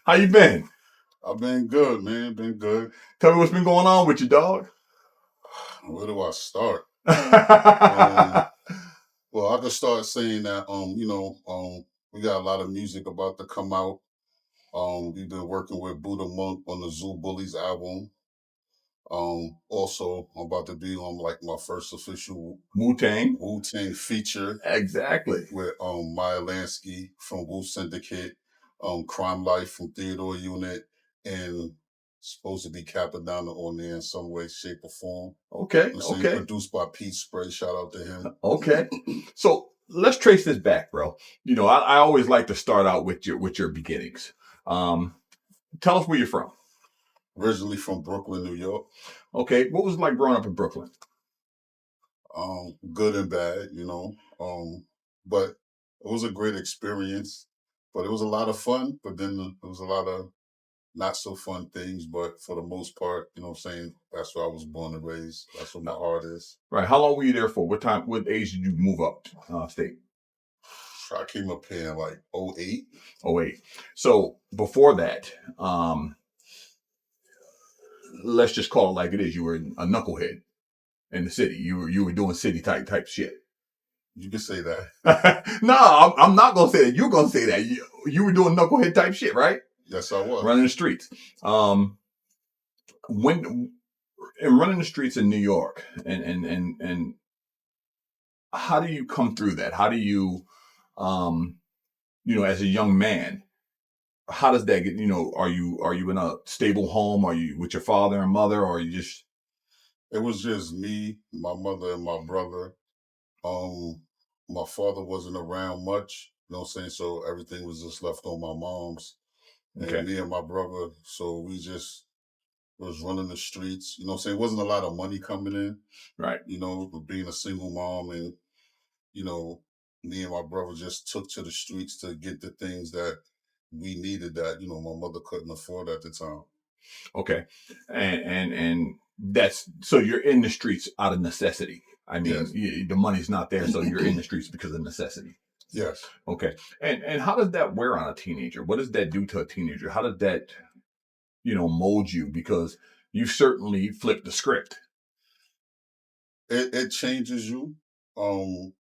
How you been? I've been good, man. Been good. Tell me what's been going on with you, dog. Where do I start? Well, I could start saying that, we got a lot of music about to come out. We've been working with Buddha Monk on the Zoo Bullies album. Also, I'm about to be on like my first official Wu Tang. feature Exactly. with Maya Lansky from Wu Syndicate, Crime Life from Theodore Unit, and supposed to be Capadonna on there in some way, shape, or form. Okay. Okay. Produced by Pete Spray. Shout out to him. Okay. So let's trace this back, bro. You know, I always like to start out with your beginnings. Tell us where you're from. Originally from Brooklyn, New York. Okay. What was it like growing up in Brooklyn? Good and bad, but it was a great experience. But it was a lot of fun. But then there was a lot of not so fun things. But for the most part, you know what I'm saying? That's where I was born and raised. That's where my heart is. Right. How long were you there for? What age did you move up state? I came up here in like 08. 08. So before that, let's just call it like it is. You were a knucklehead in the city. You were doing city type shit. You can say that. No, I'm not gonna say that. You're gonna say that. You were doing knucklehead type shit, right? Yes, I was. Running the streets. When running the streets in New York, and how do you come through that? How do you, as a young man, how does that get? Are you in a stable home? Are you with your father and mother, or are you just? It was just me, my mother, and my brother. My father wasn't around much, you know what I'm saying? So everything was just left on my mom's. Okay. And me and my brother, so we just was running the streets, you know what I'm saying? It wasn't a lot of money coming in. Right. But being a single mom and, me and my brother just took to the streets to get the things that we needed that, my mother couldn't afford at the time. Okay. And that's, so you're in the streets out of necessity. I mean, yes. The money's not there, so you're in the streets because of necessity. Yes. Okay. And how does that wear on a teenager? What does that do to a teenager? How does that, mold you? Because you certainly flipped the script. It changes you, and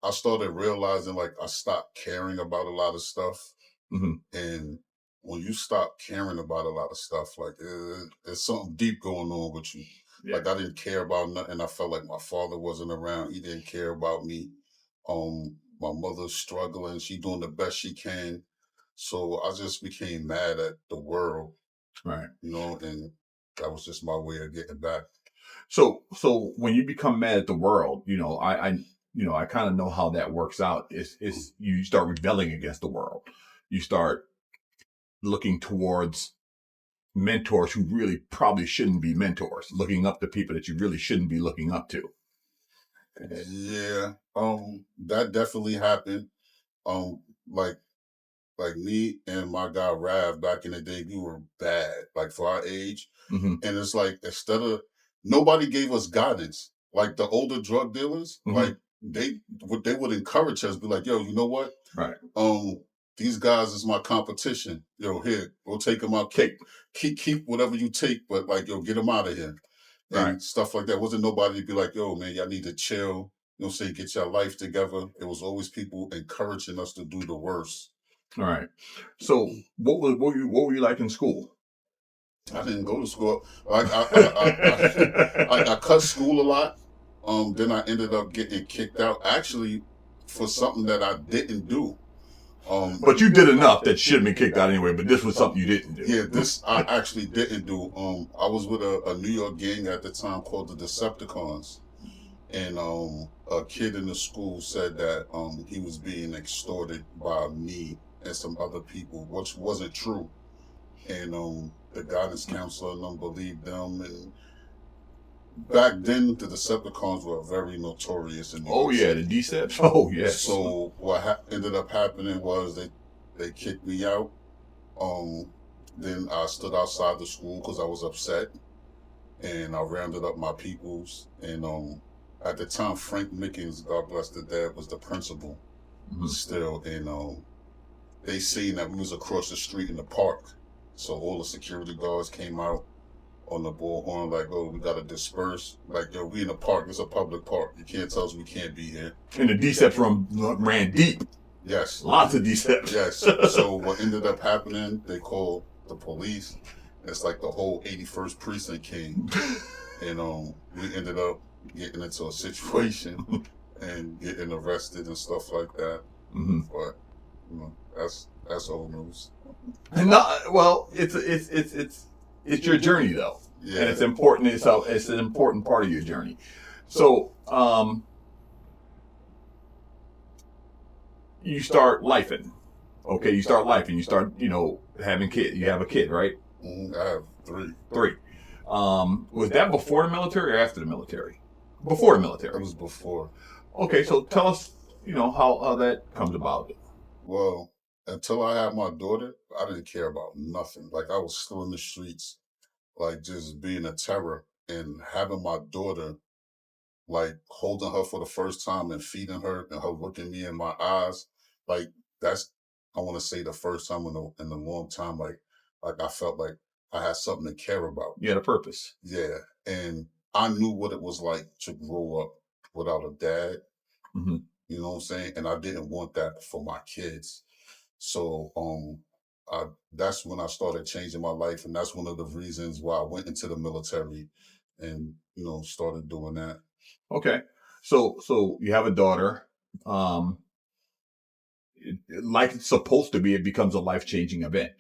I started realizing like I stopped caring about a lot of stuff. Mm-hmm. And when you stop caring about a lot of stuff, like there's something deep going on with you. Yeah. Like I didn't care about nothing. I felt like my father wasn't around. He didn't care about me. My mother's struggling. She's doing the best she can. So I just became mad at the world. Right. And that was just my way of getting back. So when you become mad at the world, I kind of know how that works out. Is you start rebelling against the world. You start looking towards mentors who really probably shouldn't be mentors, looking up to people that you really shouldn't be looking up to. Yeah, that definitely happened. Like me and my guy Rav back in the day, we were bad, like for our age. Mm-hmm. And it's like, instead of, nobody gave us guidance. Like the older drug dealers, mm-hmm. like they would encourage us, be like, yo, you know what? Right. These guys is my competition. Yo, here, we'll take them out. Keep whatever you take, but like, yo, get them out of here. And right. Stuff like that. Wasn't nobody to be like, yo, man, y'all need to chill. Say, get your life together. It was always people encouraging us to do the worst. All right. So what were you like in school? I didn't go to school. I cut school a lot. Then I ended up getting kicked out, actually, for something that I didn't do. But you did enough that should have been kicked out anyway, but this was something you didn't do. Yeah, this I actually didn't do. I was with a New York gang at the time called the Decepticons. And a kid in the school said that he was being extorted by me and some other people, which wasn't true. And the guidance counselor and them believed them. And back then, the Decepticons were very notorious in New York City. The Decept. Oh, yes. So what ended up happening was they kicked me out. Then I stood outside the school because I was upset. And I rounded up my peoples. And at the time, Frank Mickens, God bless the dead, was the principal still. And they seen that we was across the street in the park. So all the security guards came out on the bullhorn, like, oh, we gotta disperse. Like, yo, we in the park, it's a public park. You can't tell us we can't be here. And the DCEPs ran deep. Yes. Lots of DCEPs. Yes. So what ended up happening, they called the police. It's like the whole 81st precinct came. And we ended up getting into a situation and getting arrested and stuff like that. Mm-hmm. But that's old news. Well, it's your journey though, and it's important. It's an important part of your journey. So you start lifing. Okay, you start lifing. You start having kids. You have a kid, right? I have three. Three. Was that before the military or after the military? Before the military. It was before. Okay, so tell us, how that comes about. Well, until I had my daughter, I didn't care about nothing. Like, I was still in the streets, like, just being a terror. And having my daughter, like, holding her for the first time and feeding her and her looking me in my eyes, like, that's, I want to say, the first time in a long time, like I felt like I had something to care about. You had a purpose. Yeah. And I knew what it was like to grow up without a dad. Mm-hmm. You know what I'm saying? And I didn't want that for my kids. So that's when I started changing my life. And that's one of the reasons why I went into the military and, started doing that. Okay. So you have a daughter. Like it's supposed to be, it becomes a life-changing event.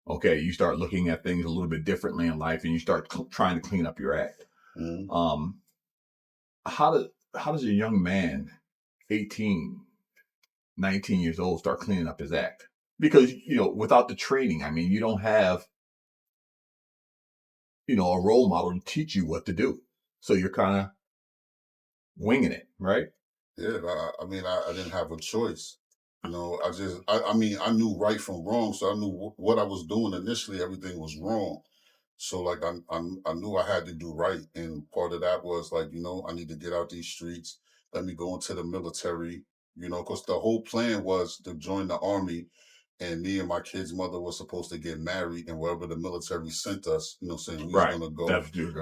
Okay. You start looking at things a little bit differently in life and you start trying to clean up your act. Mm-hmm. How does a young man, 18, 19 years old, start cleaning up his act? Because, without the training, I mean, you don't have, a role model to teach you what to do. So you're kind of winging it, right? Yeah. I mean, I didn't have a choice. I knew right from wrong. So I knew what I was doing initially, everything was wrong. So like I knew I had to do right, and part of that was like I need to get out these streets. Let me go into the military, because the whole plan was to join the army, and me and my kid's mother was supposed to get married, and wherever the military sent us, saying we was gonna go.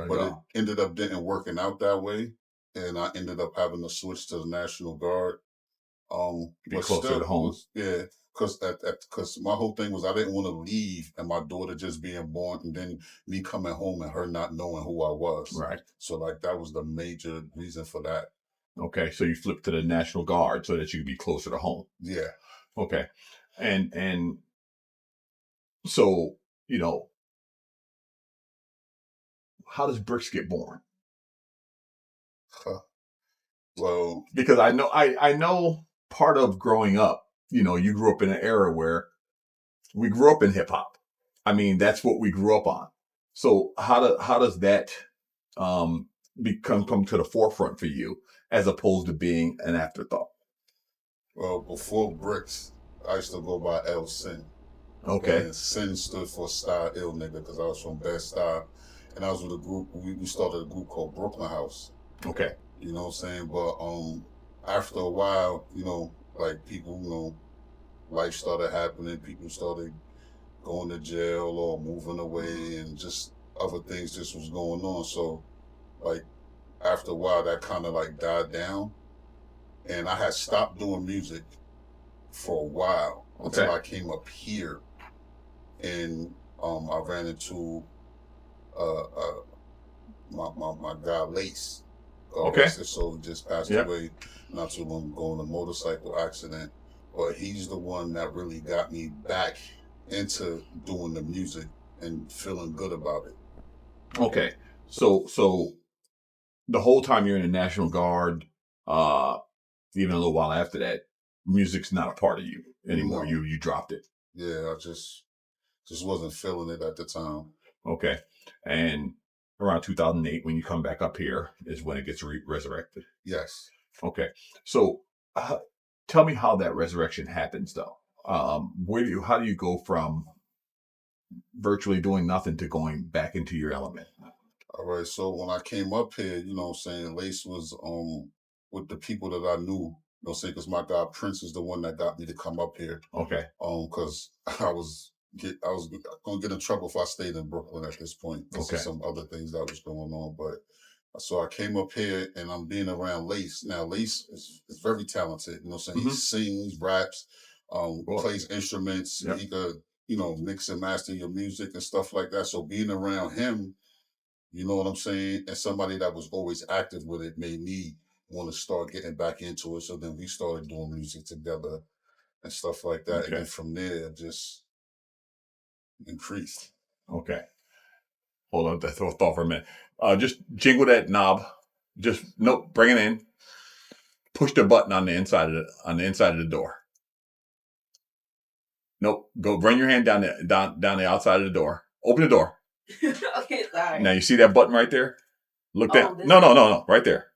But it ended up didn't working out that way, and I ended up having to switch to the National Guard. Be closer to home. Because my whole thing was I didn't want to leave and my daughter just being born and then me coming home and her not knowing who I was. Right. So like that was the major reason for that. Okay, so you flipped to the National Guard so that you could be closer to home. Yeah. Okay, and so how does Brixkz get born? Well, because I know part of growing up, you grew up in an era where we grew up in hip hop. I mean, that's what we grew up on. So how does that come to the forefront for you as opposed to being an afterthought? Well, before Brixkz, I used to go by El Sin. Okay. And Sin stood for Style Ill Nigga because I was from Bed-Stuy, and I was with a group. We started a group called Brooklyn House. Okay. You know what I'm saying? But after a while, like people, life started happening. People started going to jail or moving away, and just other things just was going on. So, like, after a while, that kind of like died down, and I had stopped doing music for a while until I came up here, and I ran into my guy Lace. Okay. So he just passed away not too long ago in a motorcycle accident. But he's the one that really got me back into doing the music and feeling good about it. Okay. So the whole time you're in the National Guard, even a little while after that, music's not a part of you anymore. No. You dropped it. Yeah, I just wasn't feeling it at the time. Okay. And around 2008, when you come back up here, is when it gets resurrected. Yes. Okay. So tell me how that resurrection happens, though. How do you go from virtually doing nothing to going back into your element? All right. So when I came up here, Lace was with the people that I knew know what I'm saying? Because my guy Prince is the one that got me to come up here. Okay. Because I was gonna get in trouble if I stayed in Brooklyn at this point because of some other things that was going on. But so I came up here and I'm being around Lace. Now Lace is very talented. You know what I'm saying? He sings, raps, plays instruments. He could, mix and master your music and stuff like that. So being around him, you know what I'm saying, and somebody that was always active with it made me want to start getting back into it. So then we started doing music together and stuff like that. And then from there, it just increased. Okay. Hold on, that's thought for a minute. Just jingle that knob. Bring it in. Push the button on the inside of the door. Nope. Go run your hand down the outside of the door. Open the door. Okay, sorry. Now you see that button right there? Look down. No. Right there.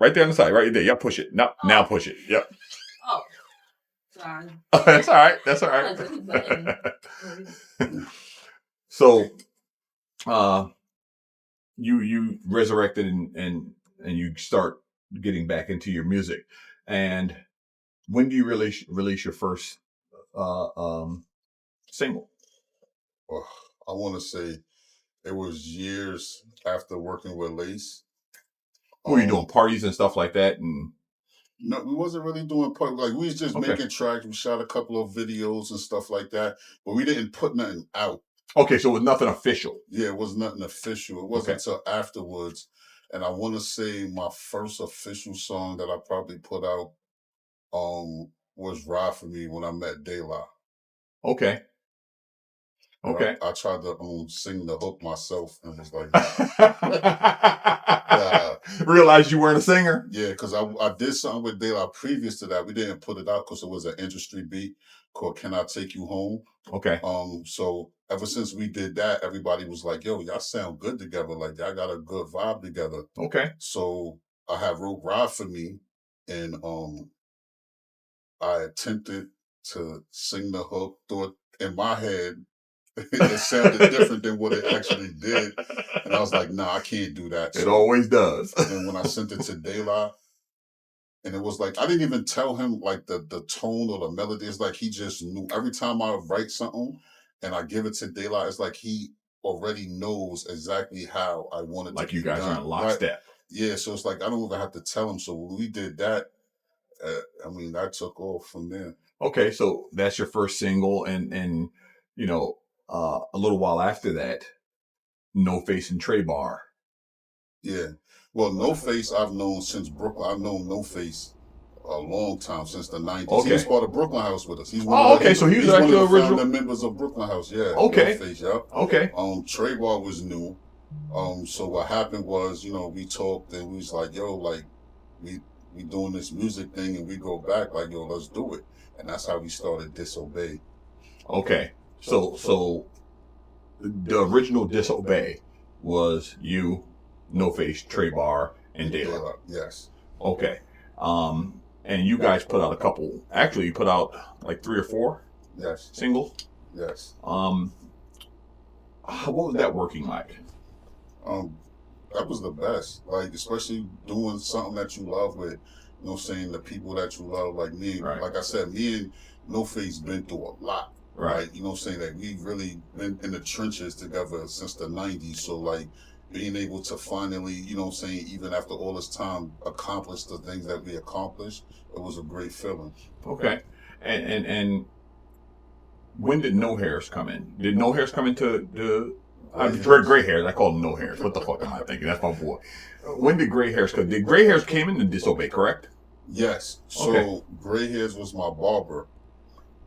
Right there on the side. Right there. Yeah, push it. Now push it. Yep. Oh. Sorry. That's all right. So, you resurrected and you start getting back into your music. And when do you release your first single? Well, I want to say it was years after working with Lace. Were you doing parties and stuff like that? And no, we wasn't really doing parties. Like we was just making tracks. We shot a couple of videos and stuff like that, but we didn't put nothing out. Okay, so it was nothing official. Yeah, it was nothing official. It wasn't until afterwards. And I want to say my first official song that I probably put out was Ride For Me when I met De La. Okay. Okay. I tried to sing the hook myself and was like, realized you weren't a singer? Yeah, because I did something with De La previous to that. We didn't put it out because it was an industry beat called Can I Take You Home? Okay. So ever since we did that, everybody was like, yo, y'all sound good together. Like, y'all got a good vibe together. Okay. So I had wrote Ride For Me, and I attempted to sing the hook, thought in my head, it sounded different than what it actually did. And I was like, nah, I can't do that. It always does. And when I sent it to De La, and it was like, I didn't even tell him like the tone or the melody. It's like he just knew. Every time I write something and I give it to De La, it's like he already knows exactly how I want it to be done. Like you guys are in lockstep. Right? Yeah, so it's like I don't even have to tell him. So when we did that, that took off from there. Okay, so that's your first single, and a little while after that, No Face and Trey Bar. Yeah. Well, No Face I've known since Brooklyn. I've known No Face a long time, since the 90s. Okay. He was part of Brooklyn House with us. He's so he was actually one of the original founder members of Brooklyn House. Yeah. Okay. No Face, yep. Okay. Trey Bar was new. So what happened was, we talked and we was like, yo, like we doing this music thing and we go back, like, yo, let's do it. And that's how we started Disobey. Okay. So the original Disobey was you, No Face, Trey Bar, and De La. Yes. Okay. And you guys put out a couple. Actually, you put out like 3 or 4. Yes. Singles. Yes. What was that working like? That was the best. Like, especially doing something that you love with, the people that you love, like me. Right. Like I said, me and No Face been through a lot. Right. That we've really been in the trenches together since the 90s. So, like, being able to finally, even after all this time, accomplish the things that we accomplished, it was a great feeling. Okay. And when did No Hairs come in? Did No Hairs come into the... Gray Hairs. I call them No Hairs. What the fuck am I thinking? That's my boy. When did Gray Hairs come? Did Gray Hairs came in to Disobey, correct? Yes. So Gray Hairs was my barber.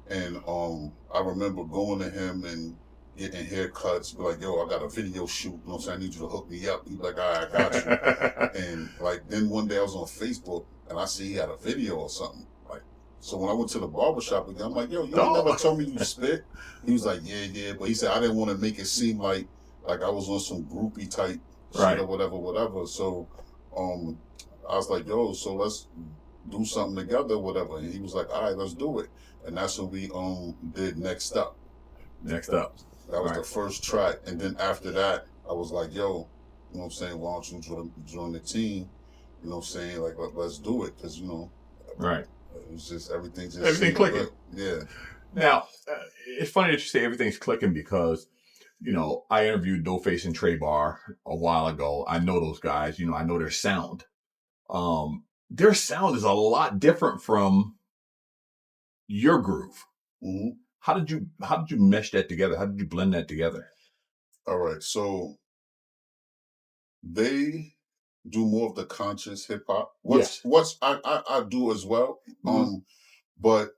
And I remember going to him and getting haircuts, be like, yo, I got a video shoot. I need you to hook me up. He's like, all right, I got you. And like, then one day I was on Facebook and I see he had a video or something. Like, so when I went to the barbershop again, I'm like, yo, you never told me you spit. He was like, yeah. But he said, I didn't want to make it seem like I was on some groupie type shit or whatever. So I was like, yo, so let's do something together, whatever. And he was like, all right, let's do it. And that's what we did Next Up. Next Up. That was the first track. And then after that, I was like, yo, why don't you join the team? you know what I'm saying, like let's do it, because Right. it was just everything just Everything seemed clicking. good. Yeah. Now, it's funny that you say everything's clicking because, I interviewed Doeface and Trey Bar a while ago. I know those guys. I know their sound. Their sound is a lot different from your groove. Hmm. How did you mesh that together? How did you blend that together? All right. So they do more of the conscious hip hop. What's Yes. what's I do as well. Mhm. But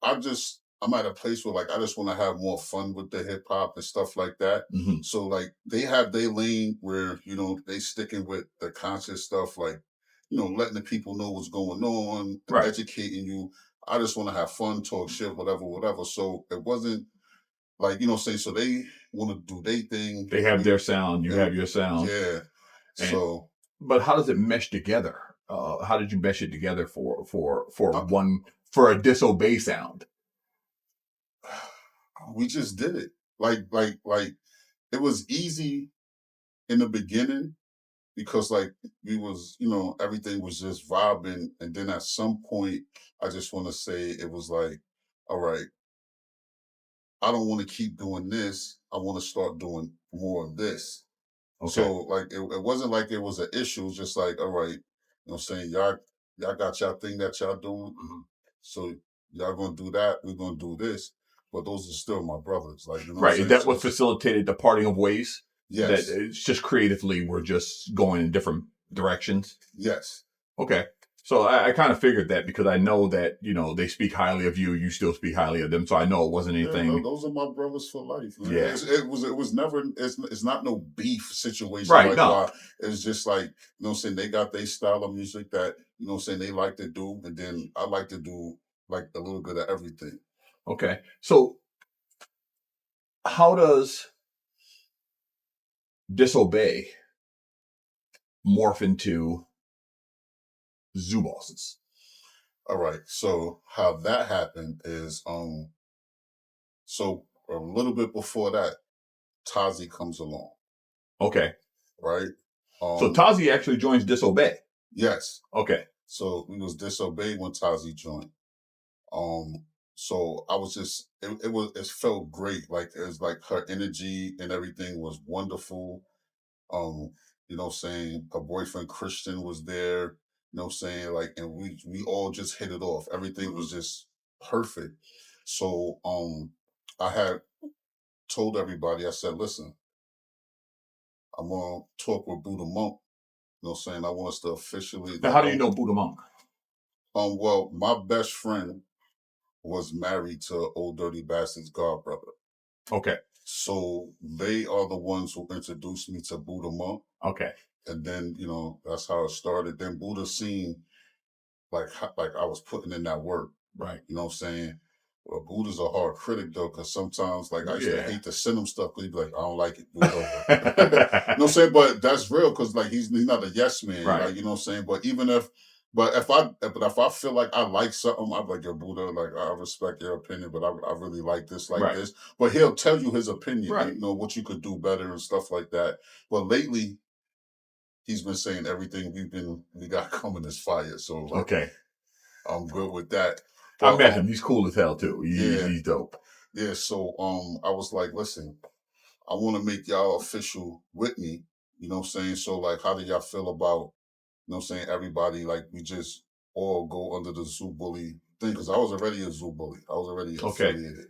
I'm at a place where like I just want to have more fun with the hip hop and stuff like that. Mhm. So like they have their lane where they sticking with the conscious stuff, like letting the people know what's going on, Right. educating you. I just want to have fun, talk shit, whatever, whatever. So it wasn't like saying, so they want to do their thing. They have their sound. You And have your sound. yeah. And So but how does it mesh together? How did you mesh it together for uh, a disobey sound? we just did it. Like it was easy in the beginning because like we was everything was just vibing, and then at some point I just want to say it was like, all right, I don't want to keep doing this, I want to start doing more of this. Okay. So like it wasn't like it was an issue. It was just like, all right, what I'm saying, y'all got y'all thing that y'all doing. So y'all gonna do that, we're gonna do this. But those are still my brothers. Like, you know what I'm Right. Is saying? that So what facilitated the parting of ways? That yes. it's just creatively we're just going in different directions? Yes. Okay. So I kind of figured that because I know that, they speak highly of you. You still speak highly of them. So I know it wasn't Yeah, no, anything. those are my brothers for life, man. Yeah. It was never it's not no beef situation Right. like No. why. It's just like, what I'm saying, they got their style of music that, what I'm saying, they like to do, and then I like to do like a little bit of everything. Okay. So how does disobey morph into zoo bosses? All right. So how that happened is so a little bit before that, Tazi comes along, Okay. right? So Um Tazi actually joins disobey. yes. Okay. So we was disobeyed when Tazi joined. Um, so I was just it felt great. Like it was like her energy and everything was wonderful. Um, what I'm saying, her boyfriend Christian was there, what I'm saying, like, and we all just hit it off. Everything was just perfect. So I had told everybody, I said, listen, I'm gonna talk with Buddha Monk, saying I want us to officially Now, like how do you know Buddha Monk? well, my best friend was married to Old Dirty Bastard's godbrother. Okay. So they are the ones who introduced me to Buddha Monk. Okay. And then, that's how it started. Then Buddha seen like I was putting in that work. Right. You know what I'm saying? Well, Buddha's a hard critic though, because sometimes like I used to Yeah. hate to send him stuff because he'd be like, I don't like it, do it over. You know what I'm saying? But that's real because like he's not a yes man. Right. Like, you know what I'm saying? But if I feel like I like something, I'm like, yo, Buddha, like I respect your opinion, but I really like this, like Right. this. But he'll tell you his opinion, Right. what you could do better and stuff like that. But lately, he's been saying everything we got coming is fire. So like, Okay. I'm good with that. I But met him. He's cool as hell too. yeah, He's dope. yeah. So I was like, listen, I want to make y'all official with me. You know what I'm saying? So like, how do y'all feel about, what I'm saying, everybody, like we just all go under the Zoo Bully thing? Because I was already a Zoo Bully. I was already Okay. affiliated.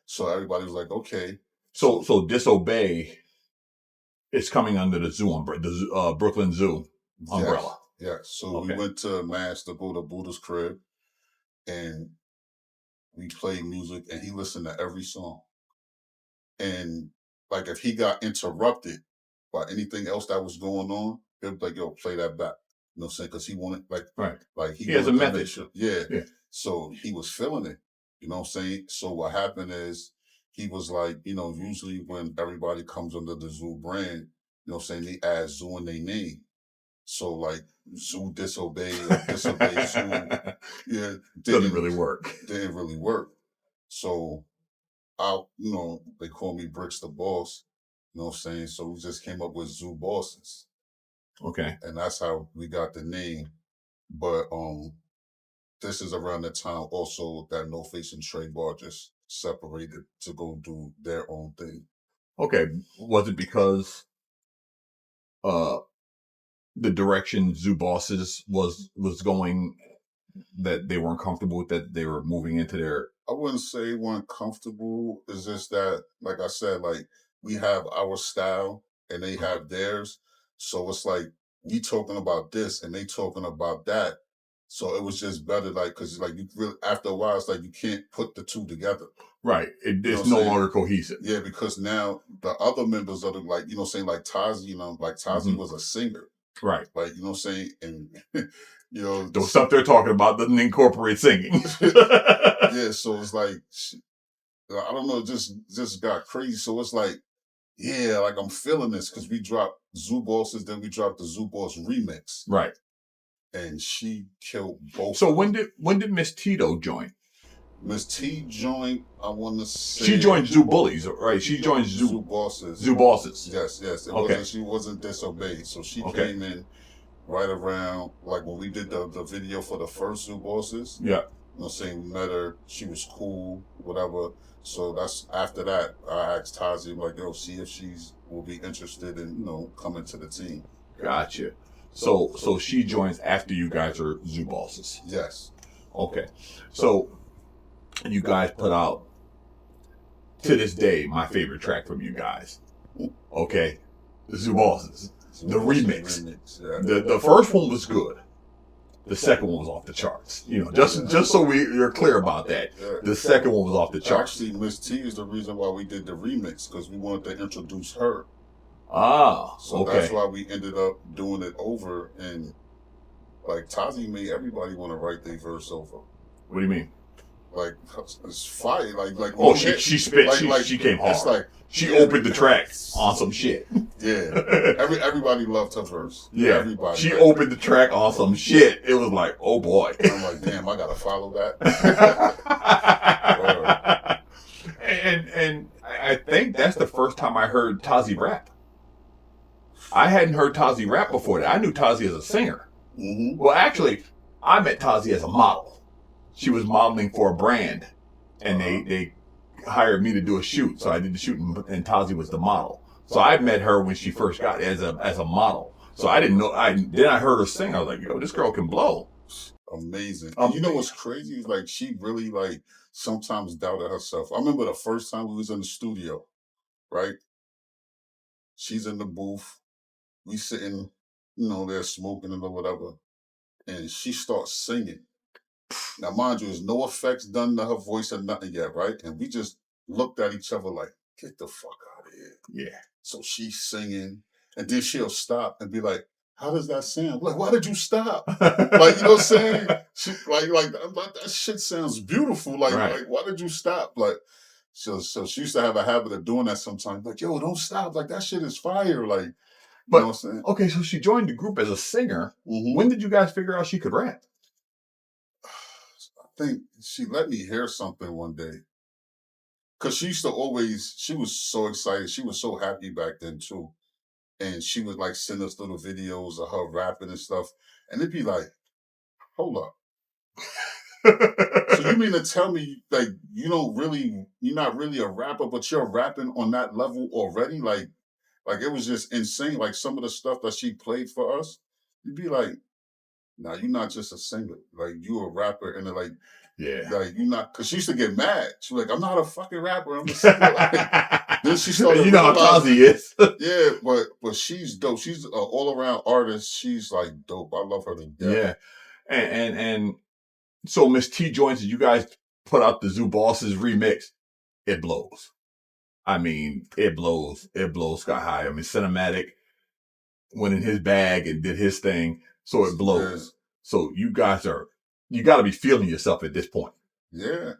So everybody was like, okay. So disobey is coming under the zoo umbrella, the Brooklyn Zoo umbrella. Yes. So we Okay. went to Mass to go to Buddha's crib, and we played music, and he listened to every song. And like if he got interrupted by anything else that was going on, he'd be like, yo, play that back. You know what I'm saying? Because he wanted Right. like he He has a wanted to make method. sure. Yeah. Yeah. So he was feeling it. You know what I'm saying? So what happened is he was like, usually when everybody comes under the Zoo brand, you know what I'm saying, they add Zoo in their name. So like Zoo disobey or disobey Zoo, yeah, Doesn't really work. didn't really work. So they call me Brixkz Da Boss. You know what I'm saying? So we just came up with Zoo Bosses. Okay. And that's how we got the name. But this is around the time also that No Face and Trey Bar just separated to go do their own thing. Okay. Was it because uh the direction Zoo Bosses was going that they weren't comfortable with, that they were moving into their... I wouldn't say weren't comfortable. It's just that, like I said, like we have our style and they have theirs. So it's like we talking about this and they talking about that. So it was just better, like, because like you really after a while, it's like you can't put the two together. Right. You know It's what I'm no saying? longer cohesive. Yeah, because now the other members of the, like, you know what I'm saying, like Tazi, like Tazi was a singer. Right. Like, you know what I'm saying? And the stuff they're talking about doesn't incorporate singing. Yeah, so it's like, I don't know, just got crazy. So it's like, yeah, like I'm feeling this because we dropped Zoo Bosses, then we dropped the Zoo Boss remix. Right. And she killed both. So when did Miss Tito join? Miss T joined, I want to say... She joined Zoo Bullies, right? She joined Zoo Bosses. Zoo Bosses. Yes. She wasn't disobeyed. So she came in right around, like when we did the video for the first Zoo Bosses. Yeah. You know what I'm saying? We met her. She was cool, whatever. So that's after that, I asked Tazi, like, yo, see if she's will be interested in, coming to the team. Gotcha. So she joins after you guys are Zoo Bosses. Yes. Okay. So you guys put out, to this day, my favorite track from you guys. Okay. The Zoo Bosses. The remix. Yeah. The first one was good. The second one was off the charts. Just so you're clear about that. The second one was off the charts. Actually, Miss T is the reason why we did the remix, because we wanted to introduce her. So that's why we ended up doing it over, and like Tazi made everybody want to write their verse over. What do you mean? Like, it's fire. Like oh, she spit. She came hard. It's like she opened the track on some shit. Yeah. Everybody loved her verse. Yeah. Everybody. She opened the track on some shit. It was like, oh boy. I'm like, damn, I gotta follow that. and I think that's the first time I heard Tazi rap. I hadn't heard Tazi rap before that. I knew Tazi as a singer. Mm-hmm. Well, actually, I met Tazi as a model. She was modeling for a brand, and they hired me to do a shoot. So I did the shoot, and Tazi was the model. So I met her when she first got as a model. So I didn't know. Then I heard her sing. I was like, yo, this girl can blow. Amazing. And you know what's crazy? Is like she really like sometimes doubted herself. I remember the first time we was in the studio, right? She's in the booth. We sitting, there smoking or whatever. And she starts singing. Now, mind you, there's no effects done to her voice or nothing yet, right? And we just looked at each other like, get the fuck out of here. Yeah. So she's singing, and then she'll stop and be like, how does that sound? Like, why did you stop? Like, you know what I'm saying? She, like that shit sounds beautiful. Like, right. Like, why did you stop? Like, so she used to have a habit of doing that sometimes. Like, yo, don't stop. Like, that shit is fire. Like, but, you know what I'm saying? Okay, so she joined the group as a singer. Mm-hmm. When did you guys figure out she could rap? I think she let me hear something one day. Because she was so excited. She was so happy back then, too. And she would, like, send us little videos of her rapping and stuff. And it'd be like, hold up. So you mean to tell me, like, you're not really a rapper, but you're rapping on that level already? Like it was just insane. Like, some of the stuff that she played for us, you'd be like, nah, you're not just a singer. Like, you a rapper. And they're like, yeah. Like, you're not, because she used to get mad. She's like, I'm not a fucking rapper. I'm a singer. Like, then she started. You know how Tazi is. Yeah, but she's dope. She's an all-around artist. She's like dope. I love her to death. Yeah. And so Miss T joins, you guys put out the Zoo Bosses remix. It blows. I mean, it blows. It blows sky high. I mean, Cinematic went in his bag and did his thing. So it blows. Yeah. So you guys you got to be feeling yourself at this point. Yeah,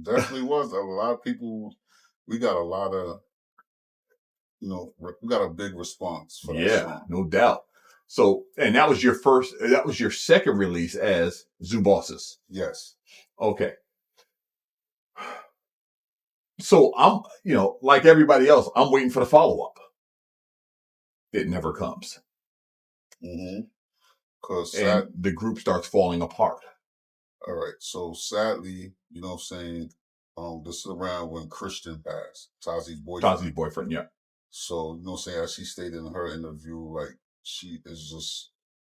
definitely was. A lot of people, we got a lot of, we got a big response for that song. No doubt. So, and that was your second release as Zoo Bosses. Yes. Okay. So I'm, like everybody else, I'm waiting for the follow-up. It never comes. Mm-hmm. Cause and the group starts falling apart. all right. So sadly, you know what I'm saying, this is around when Christian passed, Tazi's boyfriend. Tazi's boyfriend, yeah. So, you know what I'm saying, as she stated in her interview, like she is just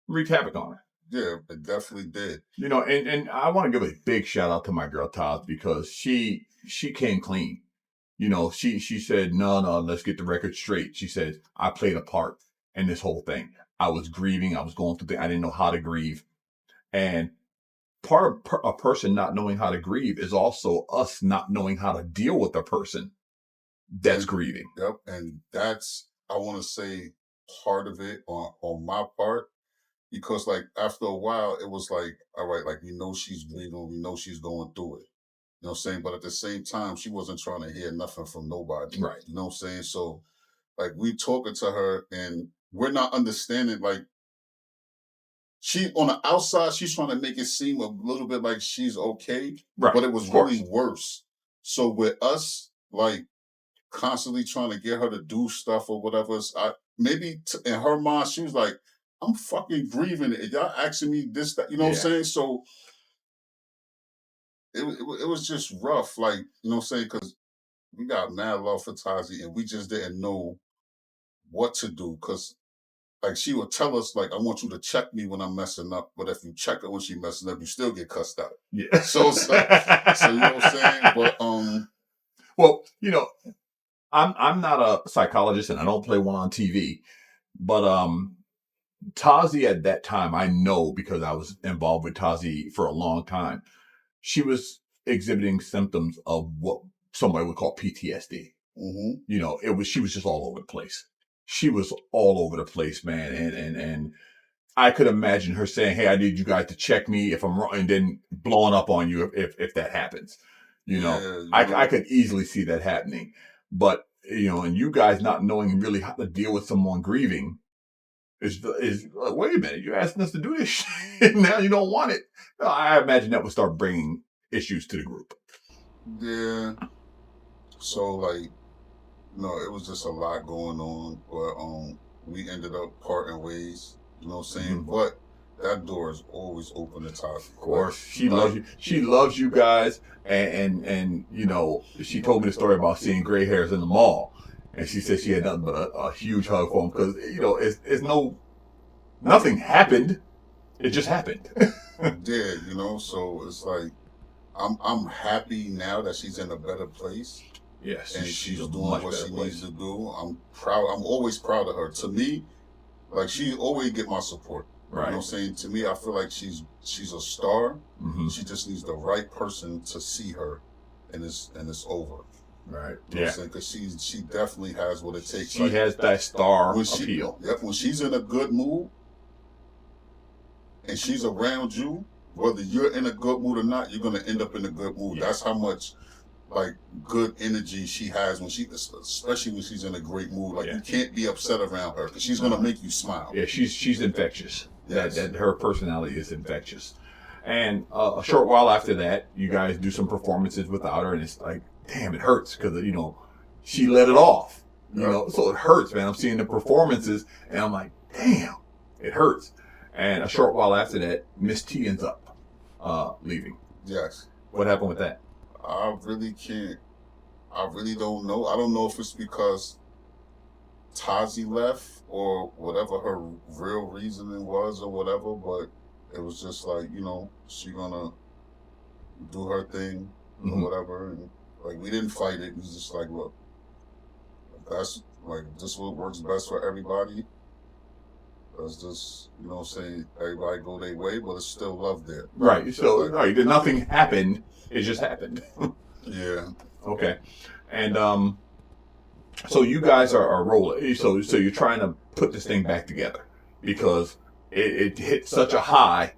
Wreaked havoc on her. yeah, it definitely did. You know, and I want to give a big shout out to my girl Taz because she came clean. You know, she said, no, let's get the record straight. She said, I played a part in this whole thing. I was grieving. I was going through I didn't know how to grieve. And part of a person not knowing how to grieve is also us not knowing how to deal with a person that's grieving. Yep. And that's, I want to say, part of it on my part. Because like after a while, it was like, all right, like we know she's grieving, we know she's going through it. You know what I'm saying? But at the same time, she wasn't trying to hear nothing from nobody. Right. You know what I'm saying? So like we talking to her and we're not understanding, like she on the outside, she's trying to make it seem a little bit like she's okay. Right. But it was really worse. So with us, like constantly trying to get her to do stuff or whatever, maybe in her mind, she was like, I'm fucking grieving it. Y'all asking me this, that, you know what I'm saying? So it was just rough, like, you know what I'm saying? Because we got mad love for Tazi and we just didn't know what to do. Because, like, she would tell us, like, I want you to check me when I'm messing up. But if you check her when she's messing up, you still get cussed out. Yeah. So you know what I'm saying? But, well, you know, I'm not a psychologist and I don't play one on TV, but, Tazi at that time, I know because I was involved with Tazi for a long time, she was exhibiting symptoms of what somebody would call PTSD. mm-hmm. You know, she was just all over the place. She was all over the place, man. And I could imagine her saying, hey, I need you guys to check me if I'm wrong, and then blowing up on you if that happens. You know, I could easily see that happening. But, you know, and you guys not knowing really how to deal with someone grieving, is wait a minute, you're asking us to do this shit now you don't want it. I imagine that would start bringing issues to the group. Yeah. So like, no, it was just a lot going on, but we ended up parting ways. You know what I'm saying? Mm-hmm. But that door is always open to Tazi. Of course, she loves you. She loves you guys, and you know, she told me the story about seeing gray hairs in the mall. And she said she had nothing but a huge hug for him because, you know, nothing happened. It just happened. Yeah, you know, so it's like, I'm happy now that she's in a better place. Yes. And she's doing what she needs to do. I'm proud. I'm always proud of her. To me, like she always get my support. Right. You know what I'm saying? To me, I feel like she's a star. Mm-hmm. She just needs the right person to see her, and it's over. Right. You know what I'm saying? Because she definitely has what it takes. She has that star appeal. Yep. When she's in a good mood, and she's around you, whether you're in a good mood or not, you're gonna end up in a good mood. Yeah. That's how much like good energy she has especially when she's in a great mood. Like you can't be upset around her because she's gonna make you smile. Yeah, she's infectious. Yes. That her personality is infectious. And a short while after that, you guys do some performances without her, and it's like, damn, it hurts because, you know, she let it off. You know, so it hurts, man. I'm seeing the performances, and I'm like, damn, it hurts. And a short while after that, Miss T ends up leaving. Yes. What happened with that? I really can't. I really don't know. I don't know if it's because Tazi left or whatever her real reasoning was or whatever, but it was just like, you know, she gonna do her thing or whatever. And like, we didn't fight it. It was just like, look, that's like, this what works best for everybody. It's just, you know what I'm saying, everybody go their way, but it's still love there. Right. So, like, right, nothing happened. It just happened. Yeah. Okay. And so you guys are rolling. So you're trying to put this thing back together because it hit such a high,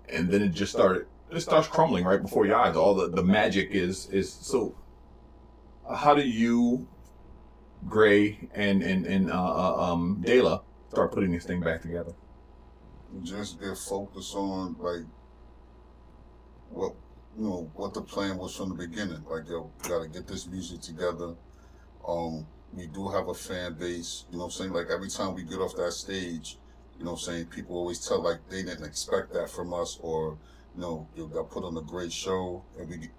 and then it starts crumbling right before your eyes. All the magic is so. How do you, Gray and Dela, start putting this thing back together? Just get focused on like what the plan was from the beginning. Like, yo, we gotta get this music together. We do have a fan base, you know what I'm saying? Like every time we get off that stage, You know what I'm saying? People always tell like they didn't expect that from us, or you got put on a great show, and we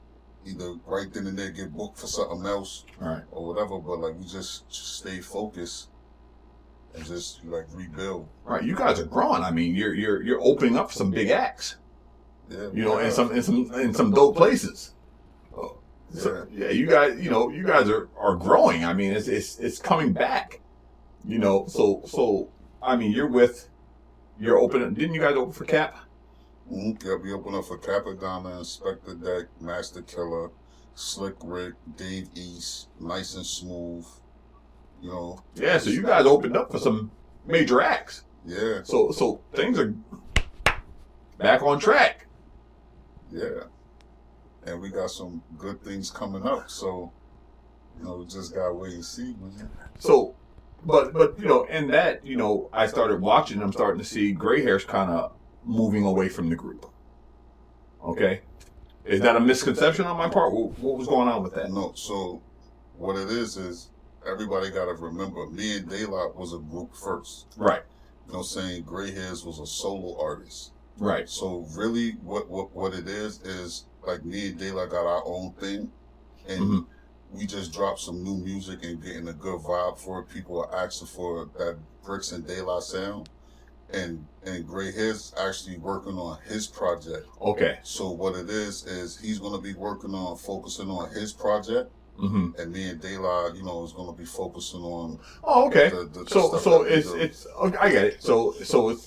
either right then and there get booked for something else Right. or whatever. But like we just stay focused and just like rebuild. Right. You guys are growing. I mean, you're opening up some big acts. Yeah. You know, in some dope places. So, yeah, you guys are growing. I mean, it's coming back. You know, so I mean, you're opening. Didn't you guys open for Cap? Mm-hmm. Yeah, we opened up for Capadonna, Inspector Deck, Master Killer, Slick Rick, Dave East, Nice and Smooth. You know. Yeah, so you guys opened up for some major acts. Yeah. So things are back on track. Yeah. And we got some good things coming up. So, we just gotta wait and see. So, but and that, I started watching. I'm starting to see gray hair's kind of moving away from the group. Okay, is that a misconception on my part? What was going on with that? No. So, what it is everybody gotta remember, me and Daylight was a group first. Right. You know what I'm saying? Gray Hairs was a solo artist. Right. So really, what it is like me and Daylight got our own thing, and we just dropped some new music and getting a good vibe for it. People are asking for that Brixkz and Daylight sound, and Gray Hairs actually working on his project. Okay. So what it is he's gonna be focusing on his project. Mm-hmm. And me and Daylight, is going to be focusing on. Oh, okay. So it's okay, I get it. So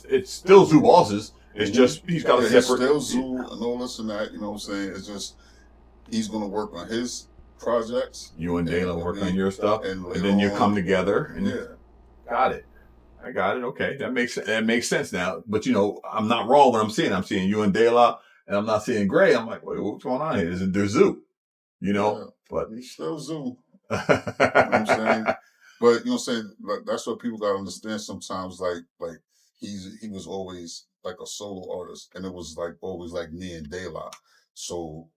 it's still Zoo Bosses. It's just he's got a separate. It's still Zoo and all this and that. You know what I'm saying? It's just he's going to work on his projects. You and Daylight work on your stuff, and then you come together. And got it. I got it. Okay, that makes sense now. But I'm not wrong when I'm seeing you and Daylight, and I'm not seeing Gray. I'm like, wait, what's going on here? There's Zoo. But he's still Zoo. You know what I'm saying? But you know what I'm saying? Like, that's what people gotta understand sometimes. Like he was always like a solo artist, and it was like always like me and Daylight. So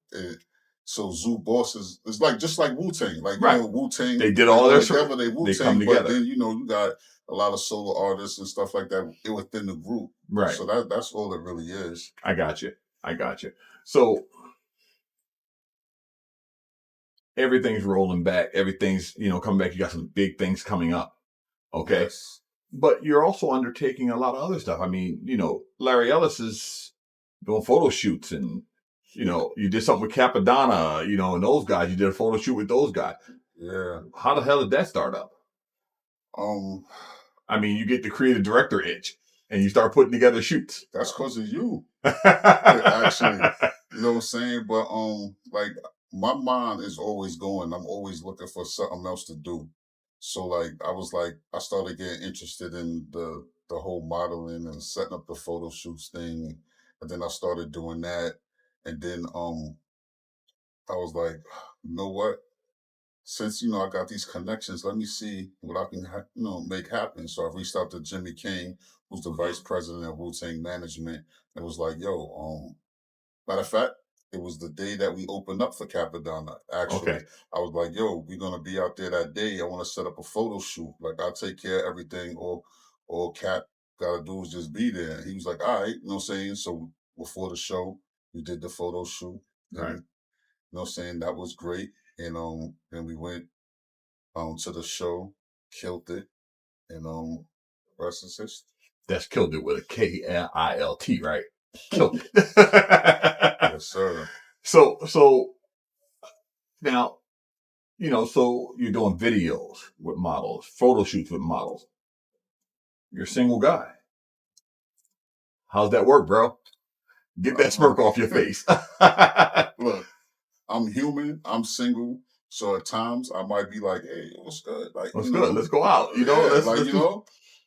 Zoo Bosses is like just like Wu Tang. Like Wu Tang. They did all their together. They Wu Tang, come together. But then you got a lot of solo artists and stuff like that within the group. Right. So that's all it really is. I got you. So everything's rolling back. Everything's, coming back. You got some big things coming up. Okay. Yes. But you're also undertaking a lot of other stuff. I mean, Larry Ellis is doing photo shoots and, you did something with Capadonna, and those guys. You did a photo shoot with those guys. Yeah. How the hell did that start up? I mean, you get the creative director itch and you start putting together shoots. That's because of you. Actually, you know what I'm saying? But, like, my mind is always going. I'm always looking for something else to do. So I started getting interested in the whole modeling and setting up the photo shoots thing. And then I started doing that. And then I was like, you know what? Since, I got these connections, let me see what I can, make happen. So I reached out to Jimmy King, who's the vice president of Wu Tang Management, and was like, yo, matter of fact, it was the day that we opened up for Capadonna, actually. Okay. I was like, yo, we're going to be out there that day. I want to set up a photo shoot. Like, I'll take care of everything. All Cap got to do is just be there. He was like, all right, you know what I'm saying? So before the show, we did the photo shoot. Right. You know what I'm saying? That was great. And then we went to the show, killed it, and rest is history. That's killed it with a KILT, right? Killed it. Yes, sir. So now, so you're doing videos with models, photo shoots with models. You're a single guy. How's that work, bro? Get that smirk off your face. Look, I'm human. I'm single. So at times I might be like, "Hey, what's good? Like, what's good? Let's go out."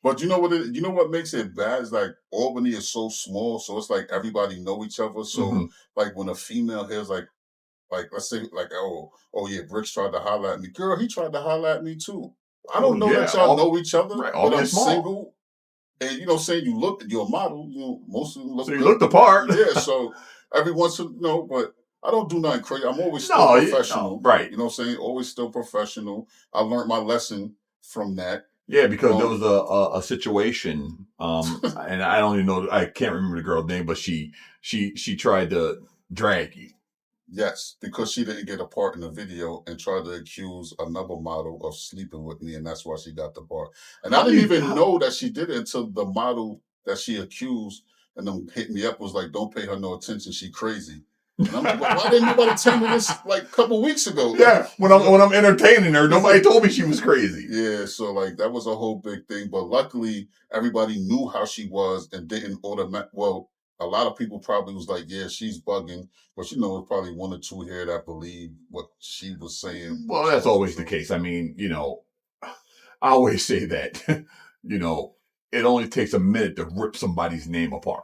But you know what makes it bad is like Albany is so small, so it's like everybody know each other. So like when a female hears like let's say like oh yeah, Brixkz tried to holler at me, girl, he tried to holler at me too. I don't know that y'all know each other, right, but I'm single. And you know, saying you're a model, most of them look. So you look the part. Yeah. So every once in but I don't do nothing crazy. I'm always still professional. Right. You know what I'm saying? Always still professional. I learned my lesson from that. Yeah, because there was a situation, and I don't even know, I can't remember the girl's name, but she tried to drag you. Yes, because she didn't get a part in the video and tried to accuse another model of sleeping with me, and that's why she got the part. And I How do didn't you? even know that she did it until the model that she accused and then hit me up was like, "Don't pay her no attention. She crazy." And I'm like, "Why didn't nobody tell me this like a couple weeks ago?" Yeah, when I'm entertaining her, nobody told me she was crazy. Yeah, so like that was a whole big thing. But luckily, everybody knew how she was and didn't automatic. Well, a lot of people probably was like, "Yeah, she's bugging," but you know, it's probably one or two here that believe what she was saying. Well, that's always the case. I mean, I always say that, it only takes a minute to rip somebody's name apart.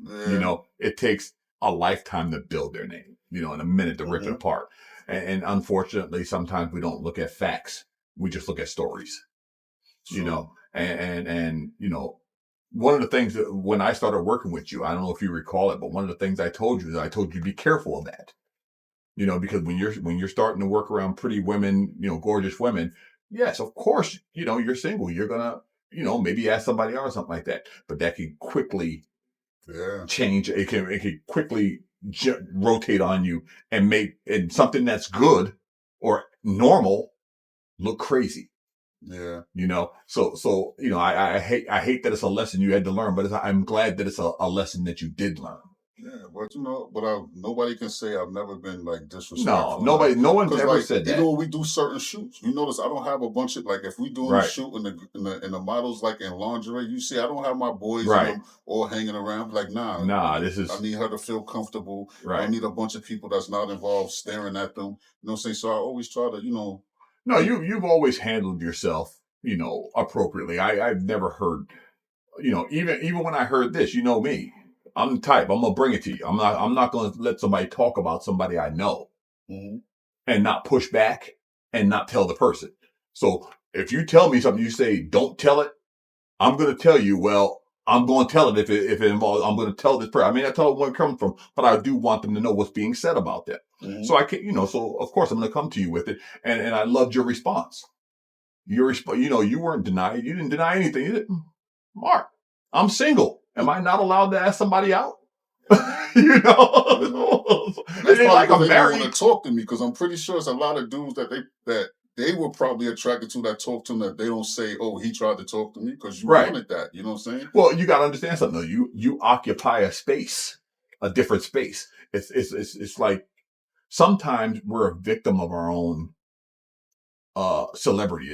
Yeah. It takes a lifetime to build their name, and a minute to rip it apart. And unfortunately, sometimes we don't look at facts. We just look at stories, True. and one of the things that when I started working with you, I don't know if you recall it, but one of the things I told you is I told you to be careful of that. Because when you're starting to work around pretty women, gorgeous women, yes, of course, you're single. You're gonna, maybe ask somebody out or something like that. But that can quickly Yeah. change. It can quickly rotate on you and make something that's good or normal look crazy. Yeah. So I hate that it's a lesson you had to learn, but I'm glad that it's a lesson that you did learn. Yeah, but nobody can say I've never been like No, disrespectful. no one's Because ever like said even that. when we do certain shoots, you notice I don't have a bunch of like if we doing a Right, shoot in the models like in lingerie, you see I don't have my boys and right. them all hanging around. Like nah, Nah, this I is need her to feel comfortable. I don't right. need a bunch of people that's not involved staring at them. You know what I'm saying? So I always try to No, you've always handled yourself, appropriately. I've never heard, even when I heard this, me. I'm the type. I'm gonna bring it to you. I'm not gonna let somebody talk about somebody I know Mhm. and not push back and not tell the person. So if you tell me something, you say don't tell it. I'm gonna tell you. Well, I'm gonna tell it if it involves. I'm gonna tell this person. I mean, I tell where it comes from, but I do want them to know what's being said about them. So Mhm. I can, so of course I'm gonna come to you with it, and I loved your response. You weren't denied. You didn't deny anything. You didn't. Mark, I'm single. Am I not allowed to ask somebody out? Mhm. And It that's ain't probably like because I'm they didn't want to married. talk to me because I'm pretty sure it's a lot of dudes that they were probably attracted to that talk to them that they don't say, oh, he tried to talk to me because you Right. wanted that. You know what I'm saying? Well, you got to understand something though. You occupy a space, a different space. It's like sometimes we're a victim of our own celebrity,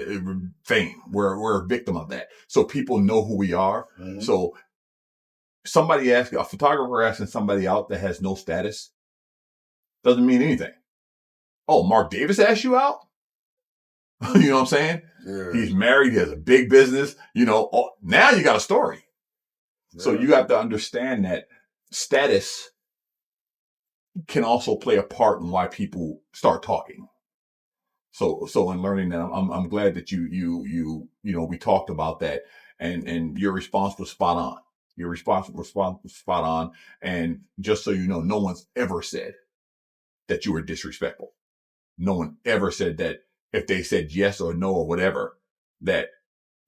fame. We're a victim of that. So people know who we are. Mm-hmm. So a photographer asking somebody out that has no status doesn't mean anything. Oh, Mark Davis asked you out? You know what I'm saying? Yeah. He's married. He has a big business. Now you got a story. So Yeah. you have to understand that status can also play a part in why people start talking. So in learning that, I'm glad that we talked about that, and your response was spot on. Your response was spot on, and just so you know, no one's ever said that you were disrespectful. No one ever said that if they said yes or no or whatever, that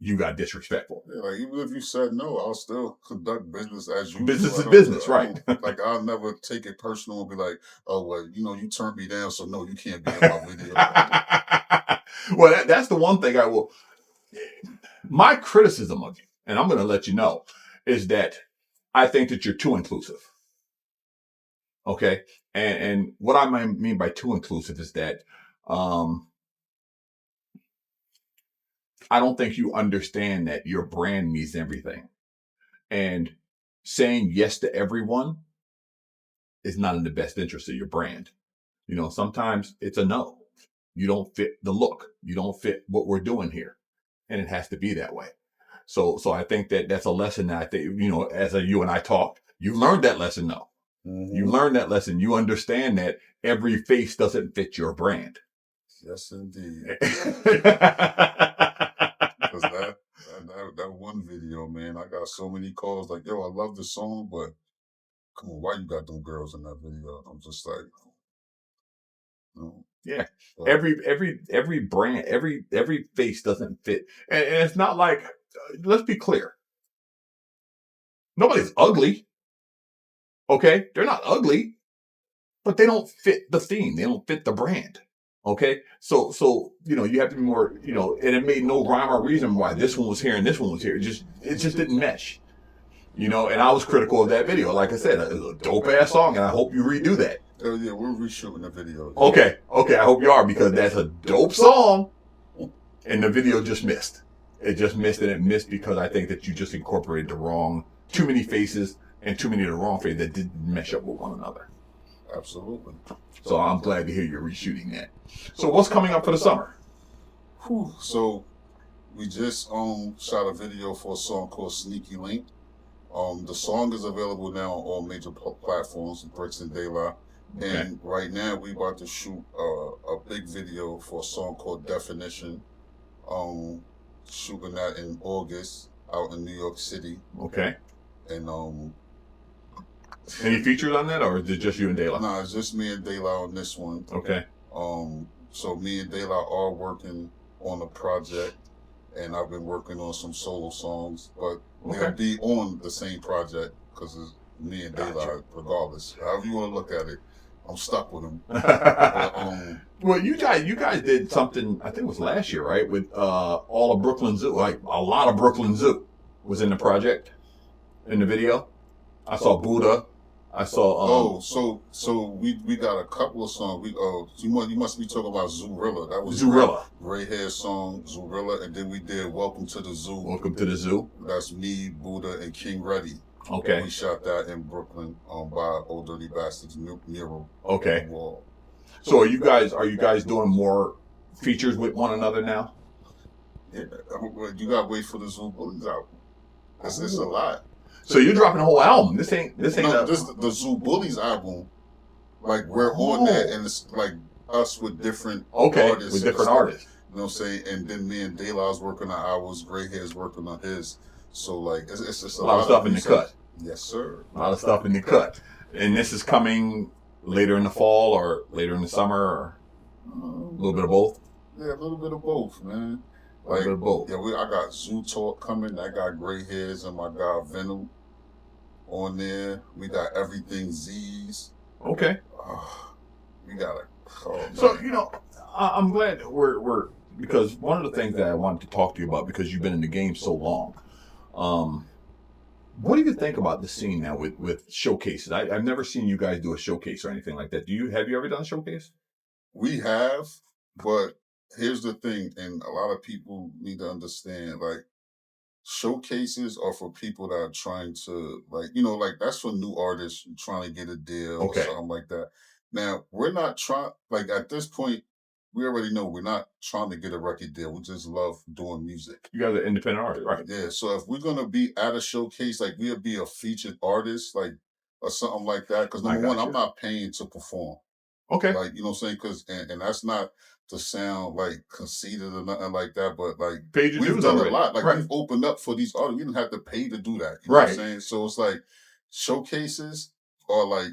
you got disrespectful. Yeah, like even if you said no, I'll still conduct business as Business usual. is business, right? I'll never take it personal and be like, oh well, you turned me down, so no, you can't be in my video. Well, that's the one thing I will. My criticism of you, and I'm going to let you know, is that I think that you're too inclusive. Okay, and what I mean by too inclusive is that um, I don't think you understand that your brand means everything, and saying yes to everyone is not in the best interest of your brand. Sometimes it's a no. You don't fit the look. You don't fit what we're doing here, and it has to be that way. So I think that that's a lesson that I think as you and I talked, you learned that lesson. No, you Mm-hmm. learned that lesson. You understand that every face doesn't fit your brand. Yes, indeed. Right. Because that one video, man, I got so many calls like, yo, I love the song, but come on, why you got them girls in that video? I'm just like, no. Yeah. But Every brand, every face doesn't fit. And it's not like, let's be clear. Nobody's ugly. Okay. They're not ugly, but they don't fit the theme. They don't fit the brand. Okay. So, you have to be more, and it made no rhyme or reason why this one was here and this one was here. It just didn't mesh. And I was critical of that video. Like I said, it was a dope ass song, and I hope you redo that. Oh yeah, we're reshooting the video. Okay, I hope you are, because that's a dope song, and the video just missed. It just missed, and it missed because I think that you just incorporated too many faces and too many of the wrong faces that didn't mesh up with one another. Absolutely. So I'm glad to hear you're reshooting that. So what's coming up for the summer? So we just shot a video for a song called Sneaky Link. The song is available now on all major platforms, Brixkz Da Boss. Okay. And right now we about to shoot a big video for a song called Definition. Shooting that in August out in New York City. Okay. And any features on that, or is it just you and Dayla? Nah, it's just me and Dayla on this one. Okay. So me and Dayla are working on a project, and I've been working on some solo songs, but they'll be on the same project because it's me and Dayla, regardless. However you want to look at it, I'm stuck with them. Well, you guys did something, I think it was last year, right? With all of Brooklyn Zoo, like a lot of Brooklyn Zoo was in the project, in the video. I saw Buddha. I saw. So we got a couple of songs. You must be talking about Zoorilla. That was Zoorilla. Gray Hair song, Zoorilla, and then we did Welcome to the Zoo. Welcome to the Zoo. That's me, Buddha, and King Ready. Okay. We shot that in Brooklyn by Old Dirty Bastards mural. Okay. Wall. So are you guys doing more features with one another now? Yeah, you gotta wait for the Zoo Bullies album. It's a lot. So you're dropping a whole album. This ain't the Zoo Bullies album. Like we're on that, and it's like us with different artists. With different artists. You know what I'm saying? And then me and Dayla's working on ours. Gray Hair's working on his. So like it's just a lot of stuff in the cut. Yes, sir. A lot of stuff in the cut. And this is coming later in the fall or later in the summer, or a little bit of both? Yeah, a little bit of both, man. A little bit of both. Yeah, I got Zoo Talk coming. I got Gray Hairs and my guy Venom on there. We got Everything Z's. Okay. We got it. So, I'm glad we're because one of the things that I wanted to talk to you about, because you've been in the game so long, what do you think about the scene now with showcases? I've never seen you guys do a showcase or anything like that. Have you ever done a showcase? We have, but here's the thing, and a lot of people need to understand, like, showcases are for people that are trying to, like that's for new artists trying to get a deal or something like that. Now, we're not trying, like at this point, we already know we're not trying to get a record deal. We just love doing music. You guys are independent artists, right? Yeah, so if we're going to be at a showcase, like we'll be a featured artist, like, or something like that. Because number one, I'm not paying to perform. Okay. Like, you know what I'm saying? Because, and that's not to sound like conceited or nothing like that, but like, we've done a lot. Like, we've opened up for these artists. We didn't have to pay to do that. You know what I'm saying? So it's like, showcases are like,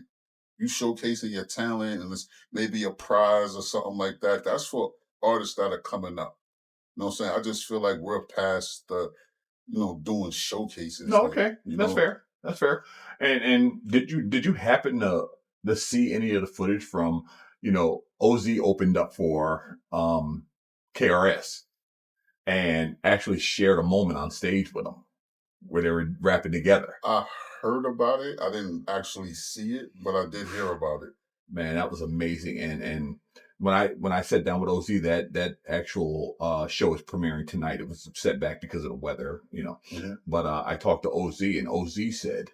you showcasing your talent and it's maybe a prize or something like that. That's for artists that are coming up. You know what I'm saying? I just feel like we're past the, doing showcases. No, okay. That's fair. That's fair. And did you happen to see any of the footage from, OZ opened up for KRS and actually shared a moment on stage with them where they were rapping together? I heard about it. I didn't actually see it, but I did hear about it. Man, that was amazing. And when I sat down with OZ, that actual show is premiering tonight. It was set back because of the weather, Mm-hmm. But I talked to OZ, and OZ said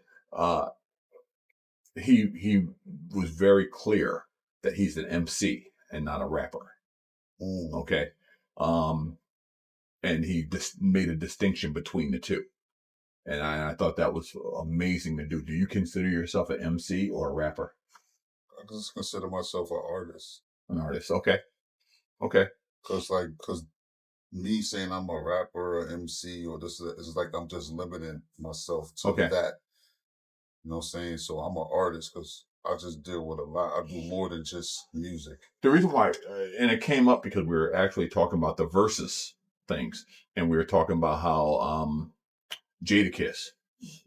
he was very clear that he's an MC and not a rapper. Mm. Okay. And he just made a distinction between the two. And I thought that was amazing to do. Do you consider yourself an MC or a rapper? I just consider myself an artist. An artist. Okay. Okay. Cause me saying I'm a rapper or MC or this is like, I'm just limiting myself to that. You know what I'm saying? So I'm an artist because I just deal with a lot. I do more than just music. The reason why, and it came up because we were actually talking about the versus things, and we were talking about how Jadakiss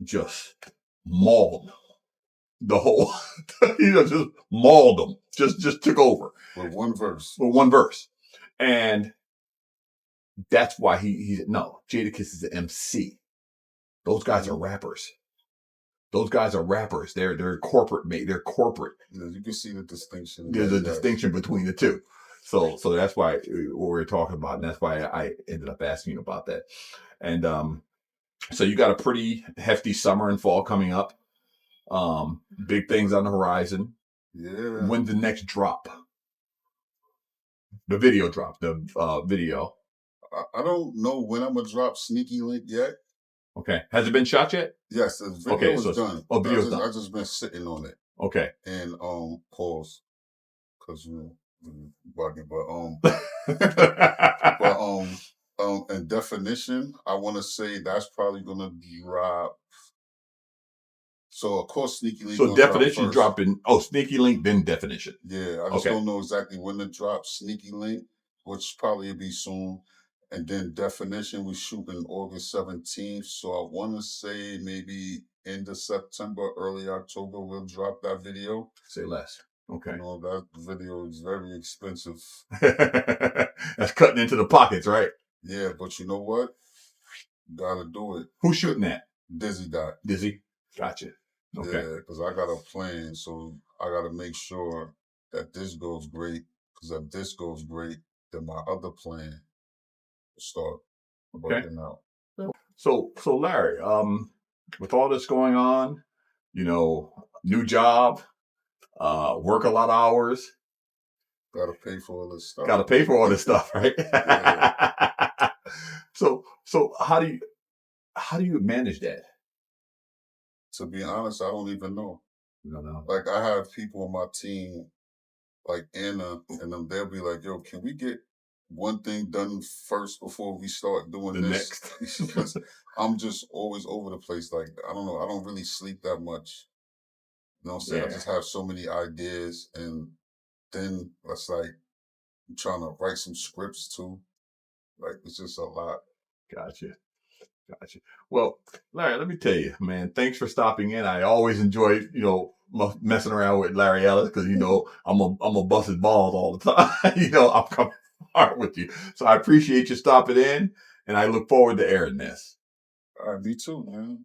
just mauled the whole, just mauled them, just took over With one verse. with one verse, and that's why he's no, Jadakiss is an MC. Those guys are rappers. Those guys are rappers. They're corporate, mate. They're corporate. Yeah, you can see the distinction. There's a distinction between the two. So that's why what we're talking about, and that's why I ended up asking you about that. And so you got a pretty hefty summer and fall coming up. Big things on the horizon. Yeah. When's the next drop? The video drop. The video. I don't know when I'm gonna drop Sneaky Link yet. Okay. Has it been shot yet? Yes, the video is done. Oh, video's done. I just been sitting on it. Okay. And pause, cause bugging, but in definition, I want to say that's probably gonna drop. So of course, Sneaky Link. So definition dropping. Oh, Sneaky Link, then definition. Yeah, I just don't know exactly when to drop Sneaky Link, which probably be soon. And then definition, we shooting August 17th. So I want to say maybe end of September, early October, we'll drop that video. Say less. Okay. You know, that video is very expensive. That's cutting into the pockets, right? Yeah, but you know what? Gotta do it. Who's shooting that? Dizzy Dot. Dizzy? Gotcha. Okay. Yeah, because I got a plan, so I got to make sure that this goes great. Because if this goes great, then my other plan will start working out. So Larry, with all this going on, new job, work a lot of hours. Gotta pay for all this stuff. Gotta pay for all this stuff, right? Yeah. So how do you manage that? To be honest, I don't even know. You don't know. Like I have people on my team, like Anna, and them. They'll be like, "Yo, can we get one thing done first before we start doing this?" Because I'm just always over the place. Like I don't know. I don't really sleep that much. You know what I'm saying? Yeah. I just have so many ideas, and then it's like I'm trying to write some scripts too. Like it's just a lot. Gotcha. Well, Larry, let me tell you, man, thanks for stopping in. I always enjoy, messing around with Larry Ellis because, I'm a bust his balls all the time. I'm coming hard with you. So I appreciate you stopping in, and I look forward to airing this. All right, me too, man.